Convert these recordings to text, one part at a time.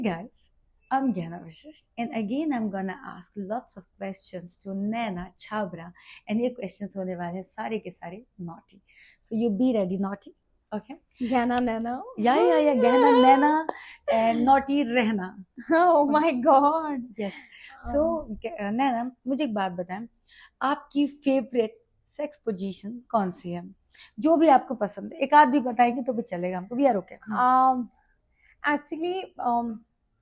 Guys, I'm Gyana Vishish, and again I'm gonna ask lots of questions to Naina Chabra, and ये questions होने वाले हैं सारे के सारे naughty. So you be ready, naughty, okay? Gyana Nana. Yeah. Gehna Naina and naughty रहना. Oh my God. Yes. So Naina, मुझे एक बात बताएं, आपकी favorite सेक्स पोजीशन कौन सी है? जो भी आपको पसंद है, एक आध भी बताएंगे तो भी चलेगा हमको. We are okay. Actually,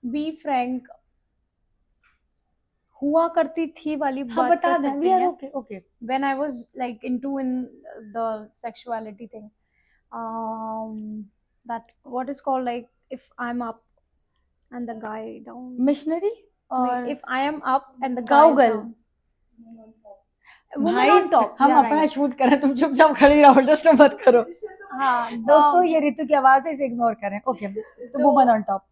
be frank, हुआ करती थी वाली हाँ बात बता कर दें. सकते We are हैं. okay. Okay. When I was like into in the sexuality thing, that what is called like if I'm up and the guy down. Missionary और If I am up and the guy is Cowgirl. down. Woman भाई on top. हम Yeah, अपना right. Shoot करें, तुम चुपचाप खड़ी रहो, disturb मत करो. हाँ, दोस्तों ये ऋतु की आवाज है, इसे इग्नोर करें. ओके, तो वुमन ऑन टॉप.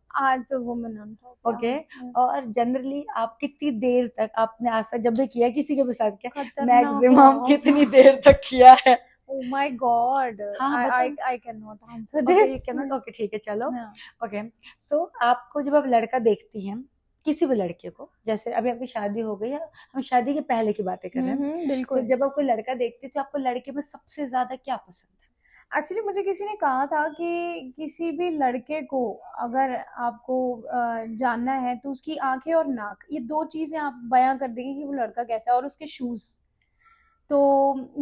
तो woman on top. Okay. yeah. और जनरली आप कितनी देर तक आपने आज तक जब भी किया किसी के भी साथ किया, खतरनाक मैक्सिमम हो. कितनी देर तक किया है? Oh my God. हाँ, I cannot answer Okay, this. you cannot. Okay, ठीक है, चलो. हाँ. ओके. सो आपको जब आप लड़का देखती हैं, किसी भी लड़के को, जैसे अभी आपकी शादी हो गई है, हम शादी के पहले की बातें कर रहे हैं, तो बिल्कुल. जब आप कोई लड़का देखती तो आपको लड़के में सबसे ज्यादा क्या पसंद है? एक्चुअली मुझे किसी ने कहा था कि किसी भी लड़के को अगर आपको जानना है तो उसकी आंखें और नाक, ये दो चीजें आप बयां कर देंगे कि वो लड़का कैसा है, और उसके शूज. तो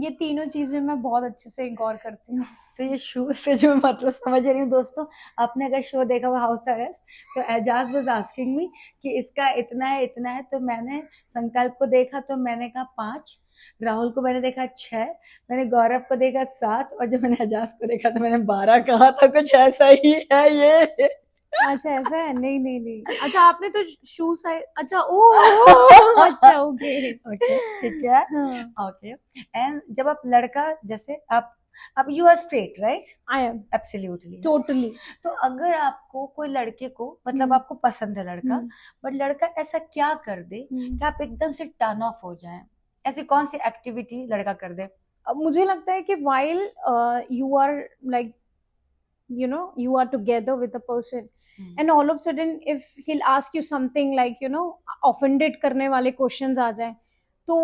ये तीनों चीजें मैं बहुत अच्छे से गौर करती हूँ. तो ये शूज से जो मैं मतलब समझ रही हूँ दोस्तों, आपने अगर शो देखा हुआ हाउस अरेस्ट, तो एजाज वाज आस्किंग मी कि इसका इतना है, तो मैंने संकल्प को देखा तो मैंने कहा 5, राहुल को मैंने देखा 6, मैंने गौरव को देखा 7, और जब मैंने एजाज को देखा तो मैंने 12 कहा था. कुछ ऐसा ही है ये. अच्छा ऐसा है? नहीं. अच्छा आपने तो शूज अच्छा अच्छा ओके. ठीक है. ओके. एंड जब आप लड़का, जैसे आप you are straight right? I am absolutely totally. तो अगर आपको कोई लड़के को, मतलब आपको पसंद है लड़का, बट लड़का ऐसा क्या कर दे कि आप एकदम से टर्न ऑफ हो जाएं, ऐसी कौन सी एक्टिविटी लड़का कर दे? मुझे लगता है कि while you are like you are together with a person and all of a sudden if he'll ask you something like offended करने वाले questions आ जाए तो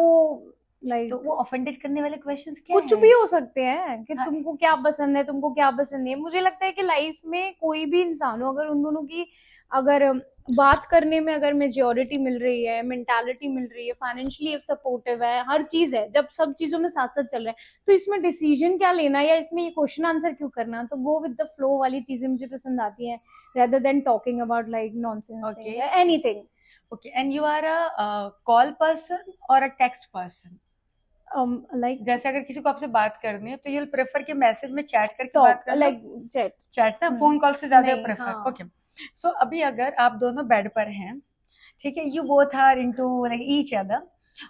like तो वो ऑफेंडेड करने वाले क्वेश्चंस क्या कुछ हैं? भी हो सकते हैं कि हाँ. तुमको क्या पसंद है, तुमको क्या पसंद नहीं है. मुझे लगता है कि लाइफ में कोई भी इंसान हो, अगर उन दोनों की अगर बात करने में अगर मेजोरिटी मिल रही है, मेंटालिटी मिल रही है, फाइनेंशियली सपोर्टिव है, हर चीज है, जब सब चीजों में साथ साथ चल रहा है, तो इसमें डिसीजन क्या लेना या इसमें ये क्वेश्चन आंसर क्यों करना. तो गो विद द फ्लो वाली चीजें मुझे पसंद आती हैं rather than talking about like nonsense Okay. thing, anything. Okay. And you are a call person और अ टेक्स्ट पर्सन? Like जैसे अगर किसी को आपसे बात करनी है तो यू विल प्रेफर कि मैसेज में चैट करके बात talk, करना, like चैट ना, फोन कॉल से ज्यादा नहीं, प्रेफर? हाँ. ओके. सो अभी अगर आप दोनों बेड पर हैं, ठीक है, you both are into like each other,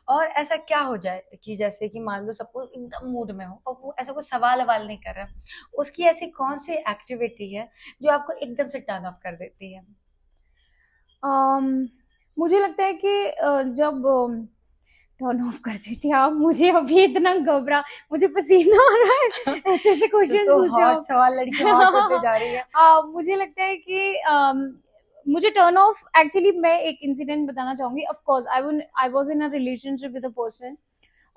और ऐसा क्या हो जाए कि जैसे कि मान लो सपोज एकदम मूड में हो और वो ऐसा कोई सवाल नहीं कर रहा, उसकी ऐसी कौन सी एक्टिविटी है जो आपको एकदम से टर्न ऑफ कर देती है? मुझे लगता है कि जब टर्न ऑफ कर देती है आप, मुझे अभी इतना घबरा, मुझे पसीना आ रहा है ऐसे ऐसे क्वेश्चन तो पूछ रहे हॉट हो. सवाल लड़की हॉट होते जा रही है. मुझे लगता है कि मुझे टर्न ऑफ, एक्चुअली मैं एक इंसिडेंट बताना चाहूंगी. Of course I was in a relationship with a person,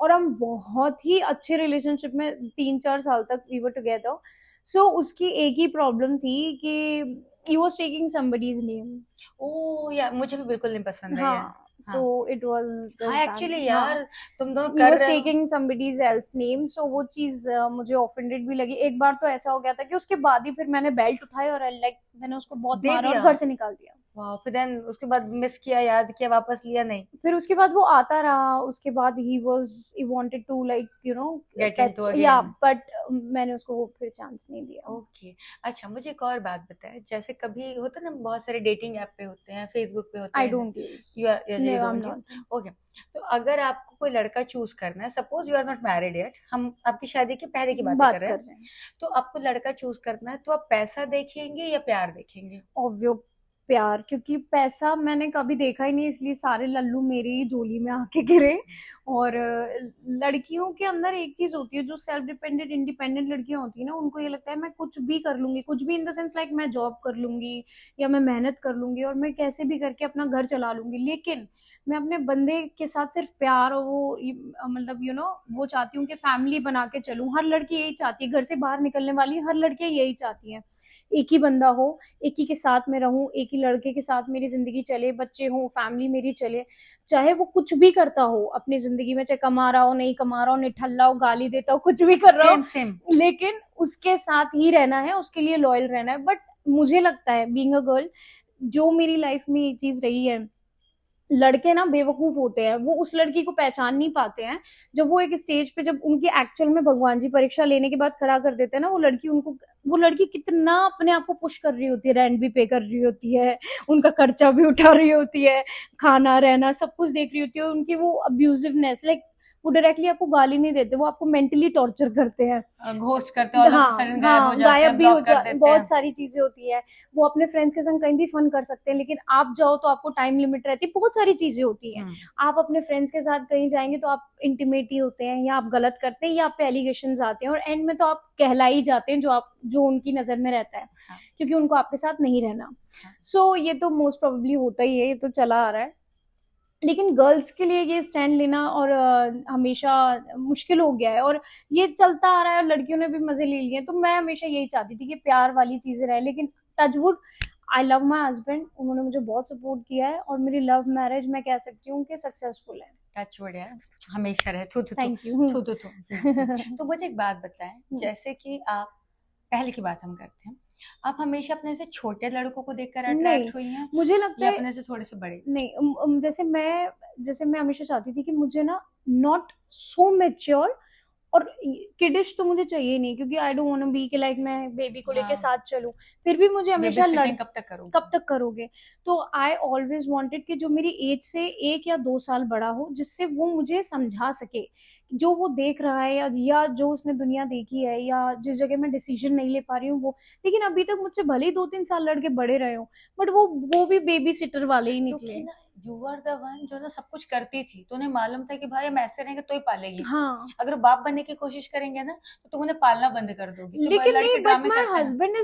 और हम बहुत ही अच्छे रिलेशनशिप में 3-4 साल तक वी वर टुगेदर. सो उसकी एक ही प्रॉब्लम थी कि he was taking somebody's name. ओह या मुझे भी बिल्कुल नहीं पसंद है ये. हाँ, तो it was just हाँ that. एक्चुअली हाँ. यार तुम दोनों He कर was रहे हो. taking somebody's else name, so वो चीज मुझे offended भी लगी. एक बार तो ऐसा हो गया था कि उसके बाद ही फिर मैंने बेल्ट उठाई और like मैंने उसको बहुत दे मारा और दिया? घर से निकाल दिया. वाह. फिर देन उसके बाद मिस किया, याद किया, वापस लिया नहीं? फिर उसके बाद वो आता रहा, उसके बाद he wanted to like Get touch, into again. yeah, but मैंने उसको फिर चांस नहीं दिया. ओके. अच्छा मुझे एक और बात बताए, जैसे कभी होता है ना, बहुत सारे डेटिंग ऐप पे होते हैं, फेसबुक पे होते I हैं. don't use. You are No, I'm not. Okay. तो अगर आपको कोई लड़का चूज करना है, suppose you are not married yet, हम आपकी शादी के पहले की बात कर रहे हैं, तो आपको लड़का चूज करना है, तो आप पैसा देखेंगे या प्यार देखेंगे? Obvious प्यार, क्योंकि पैसा मैंने कभी देखा ही नहीं, इसलिए सारे लल्लू मेरी ही झोली में आके गिरे। और लड़कियों के अंदर एक चीज होती है, जो सेल्फ डिपेंडेंट इंडिपेंडेंट लड़कियां होती है ना, उनको ये लगता है मैं कुछ भी कर लूंगी, कुछ भी इन द सेंस लाइक मैं जॉब कर लूंगी या मैं मेहनत कर लूंगी और मैं कैसे भी करके अपना घर चला लूंगी, लेकिन मैं अपने बंदे के साथ सिर्फ प्यार और वो मतलब वो चाहती हूँ कि फैमिली बना के चलूं। हर लड़की यही चाहती है, घर से बाहर निकलने वाली हर लड़कियां यही चाहती हैं, एक ही बंदा हो, एक ही के साथ में रहूं, एक ही लड़के के साथ मेरी जिंदगी चले, बच्चे हो, फैमिली मेरी चले, चाहे वो कुछ भी करता हो अपनी जिंदगी में, चाहे कमा रहा हो, नहीं कमा रहा हो, निठल्ला हो, गाली देता हो, कुछ भी कर रहा हो, सेम लेकिन उसके साथ ही रहना है, उसके लिए लॉयल रहना है। बट मुझे लगता है बीइंग अ गर्ल, जो मेरी लाइफ में ये चीज रही है, लड़के ना बेवकूफ होते हैं, वो उस लड़की को पहचान नहीं पाते हैं। जब वो एक स्टेज पे, जब उनकी एक्चुअल में भगवान जी परीक्षा लेने के बाद खड़ा कर देते हैं ना, वो लड़की कितना अपने आप को पुश कर रही होती है, रेंट भी पे कर रही होती है, उनका खर्चा भी उठा रही होती है, खाना रहना सब कुछ देख रही होती है, उनकी वो अब्यूजिवनेस, लाइक वो डायरेक्टली आपको गाली नहीं देते, वो आपको मेंटली टॉर्चर करते हैं, घोस्ट करते हैं, हाँ सडन गायब हो हाँ, जाते गायब हैं, भी हो ब्लॉक कर जा, देते बहुत हैं। सारी चीजें होती है। वो अपने फ्रेंड्स के संग कहीं भी फन कर सकते हैं, लेकिन आप जाओ तो आपको टाइम लिमिट रहती है, बहुत सारी चीजें होती हैं। आप अपने फ्रेंड्स के साथ कहीं जाएंगे तो आप इंटीमेट ही होते हैं, या आप गलत करते हैं, या आप पे एलिगेशन आते हैं, और एंड में तो आप कहला ही जाते हैं, जो उनकी नजर में रहता है, हाँ। क्योंकि उनको आपके साथ नहीं रहना। हाँ। सो ये तो मोस्ट प्रोबेबली होता ही है, ये तो चला आ रहा है। लेकिन गर्ल्स के लिए ये स्टैंड लेना और हमेशा मुश्किल हो गया है, और ये चलता आ रहा है, और लड़कियों ने भी मजे ले लिए। तो मैं हमेशा यही चाहती थी कि प्यार वाली चीजें रहे, लेकिन touch wood, I love my husband, उन्होंने मुझे बहुत सपोर्ट किया है, और मेरी लव मैरिज मैं कह सकती हूँ कि सक्सेसफुल है। टचवुड यार, हमेशा रहे। थू थू थैंक यू। थू थू थू। तो मुझे एक बात बताएं, जैसे कि आप, पहले की बात हम करते हैं, आप हमेशा अपने से छोटे लड़कों को देखकर नहीं, अट्रैक्ट हुई हैं मुझे लगता या है अपने से थोड़े से बड़े? नहीं, जैसे मैं हमेशा चाहती थी कि मुझे ना नॉट सो मेच्योर और किडिश तो मुझे चाहिए नहीं, क्योंकि I don't want to be कि लाइक मैं बेबी को लेके हाँ, साथ चलूं। फिर भी मुझे बेबी हमेशा सिटिंग कब तक करोगे? कब तक करोगे? तो आई ऑलवेज वांटेड कि जो मेरी एज से 1 या 2 साल बड़ा हो, जिससे वो मुझे समझा सके जो वो देख रहा है, या जो उसने दुनिया देखी है, या जिस जगह मैं डिसीजन नहीं ले पा रही हूँ वो। लेकिन अभी तक मुझसे भले ही 2-3 साल लड़के बड़े रहे हो, बट वो भी बेबी सिटर वाले ही क्योंकि निकले। ना, यू आर द वन जो ना सब कुछ करती थी, तो उन्हें मालूम था कि भाई हम ऐसे रहेंगे तो ही पालेगी। हाँ, अगर बाप बनने की कोशिश करेंगे ना, तो तुम उन्हें पालना बंद कर दोगी। तो लेकिन नहीं, लड़के बट ड्रामे माय करते हैं। Husband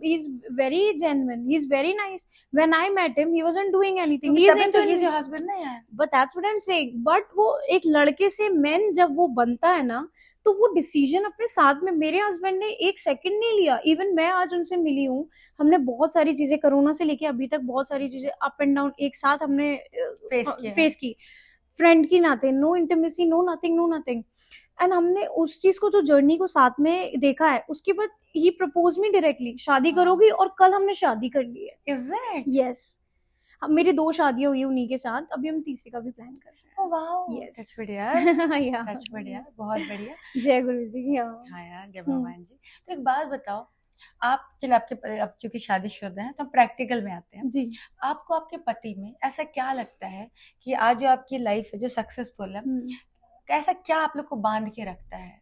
is very genuine, he is very nice. When I met him he wasn't doing anything, क्योंकि ही इज तभी तो into, he is your husband ना यार। But that's what I am saying. But वो एक लड़के से मैन जब वो बनता है ना, तो वो डिसीजन अपने साथ में, मेरे हस्बैंड ने 1 सेकंड नहीं लिया। इवन मैं आज उनसे मिली हूँ, हमने बहुत सारी चीजें कोरोना से लेके अभी तक बहुत सारी चीजें अप एंड डाउन एक साथ हमने फेस किया है। फेस की, फ्रेंड की नाते, no intimacy, no nothing, no nothing. And हमने उस चीज को, जो जर्नी को साथ में देखा है, उसके बाद ही प्रपोज मी डायरेक्टली, शादी हाँ। करोगी? और कल हमने शादी कर ली है। Is it? यस, मेरी 2 शादियां हुई उन्हीं के साथ, अभी हम तीसरी का भी प्लान कर रहे ओह वाओ, हैं। Touch yes. बढ़िया, या टच बढ़िया, बहुत बढ़िया। जय गुरु जी की। हाँ। हाँ यार, जय भगवान जी। तो एक बात बताओ, आप चल आपके अब चूंकि शादीशुदा हैं तो हम प्रैक्टिकल में आते हैं। जी। आपको आपके पति में ऐसा क्या लगता है कि आज जो आपकी लाइफ है जो सक्सेसफुल है, ऐसा क्या आप लोग को बांध के रखता है?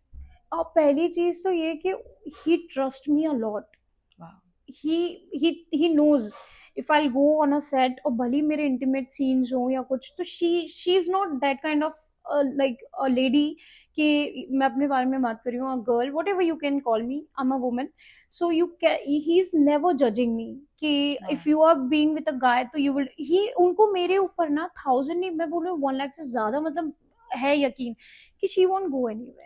अब पहली चीज तो ये कि he trust me a lot, he knows if I'll go on a set, और भले मेरे इंटीमेट सीन्स हो या कुछ, तो she is not that kind of like a lady कि मैं अपने बारे में बात कर रही हूँ, a girl, whatever you can call me, I'm a woman, so he is never judging me कि if you are being with a guy तो you will, उनको मेरे ऊपर ना 1000 नहीं, मैं बोल रही हूँ 1 लाख से ज्यादा मतलब है यकीन कि she won't go anywhere।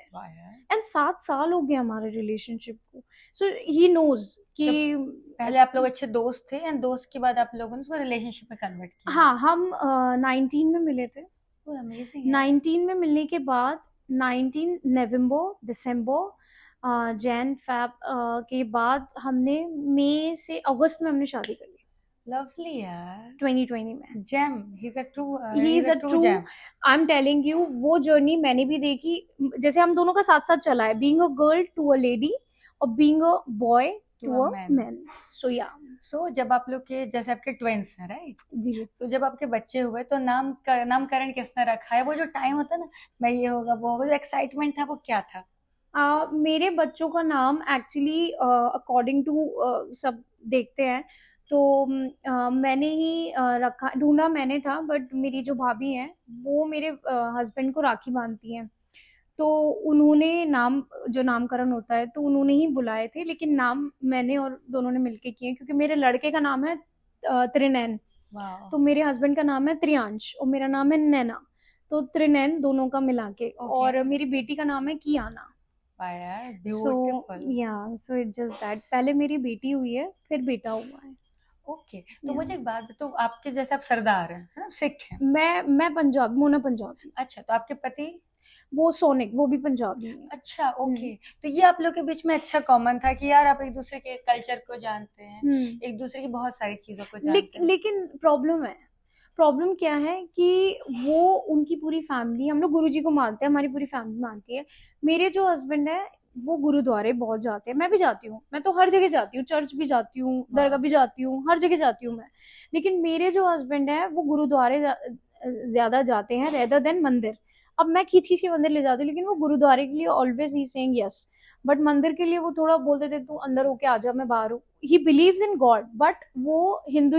And 7 साल हो गए हमारे रिलेशनशिप को, सो ही नोज कि पहले आप लोग अच्छे दोस्त थे एंड दोस्त के बाद आप लोगों ने उसको रिलेशनशिप में कन्वर्ट किया? हाँ, हम 19 में मिले थे। अमेजिंग। 19 में मिलने के बाद 19 नवंबर, दिसंबर, जैन फैब के बाद हमने मई से अगस्त में हमने शादी कर ली। लवली यार। 2020 में। Gem, he is a true, I am telling you, वो जर्नी मैंने भी देखी, जैसे हम दोनों का साथ साथ चला है, being a girl to a lady और being a boy to a man. So yeah, so जब आप लोग के, जैसे आपके ट्विंस हैं राइट जी, तो जब आपके बच्चे हुए तो नामकरण किसने रखा है? वो जो टाइम होता है ना, मैं ये होगा वो होगा, जो एक्साइटमेंट था वो क्या था? मेरे बच्चों का नाम एक्चुअली अकॉर्डिंग टू सब देखते हैं तो मैंने ही रखा, ढूंढा मैंने था, बट मेरी जो भाभी हैं वो मेरे हस्बैंड को राखी बांधती हैं, तो उन्होंने नाम, जो नामकरण होता है तो उन्होंने ही बुलाए थे, लेकिन नाम मैंने और दोनों ने मिलके किए, क्योंकि मेरे लड़के का नाम है त्रिनयन, वाह। तो मेरे हस्बैंड का नाम है त्रियांश और मेरा नाम है नैना, तो त्रिनयन दोनों का मिला के। ओके। और मेरी बेटी का नाम है कियाना। वाह यार, सो ब्यूटीफुल। या, सो इट्स जस्ट दैट, पहले मेरी बेटी हुई है फिर बेटा हुआ है। ओके, तो या, मुझे एक बात बताओ, आपके जैसे आप सरदार हैं, है ना, सिख हैं। मैं पंजाब, मोना पंजाबी। अच्छा, तो आपके पति? वो सोनिक, वो भी पंजाबी है। अच्छा, ओके। हम्म। तो ये आप लोग के बीच में अच्छा कॉमन था कि यार आप एक दूसरे के कल्चर को जानते हैं, हम्म। एक दूसरे की बहुत सारी चीजों को जानते हैं। लेकिन प्रॉब्लम है, प्रॉब्लम क्या है कि वो, उनकी पूरी फैमिली, हम लोग गुरुजी को मानते हैं, हमारी पूरी फैमिली मानती है। मेरे जो हस्बैंड है वो गुरुद्वारे बहुत जाते हैं, मैं भी जाती हूँ, मैं तो हर जगह जाती हूँ, चर्च भी जाती हूँ, दरगाह वाह। भी जाती हूँ, हर जगह जाती हूँ मैं। लेकिन मेरे जो हस्बैंड है वो गुरुद्वारे ज्यादा जाते हैं रेदर देन मंदिर। अब मैं खींच खींच के मंदिर ले जाती हूँ, लेकिन वो गुरुद्वारे के लिए always he saying yes, but मंदिर के लिए वो थोड़ा बोलते थे तू अंदर होके आ जा, मैं बाहर हूँ। He believes in God, but वो हिंदू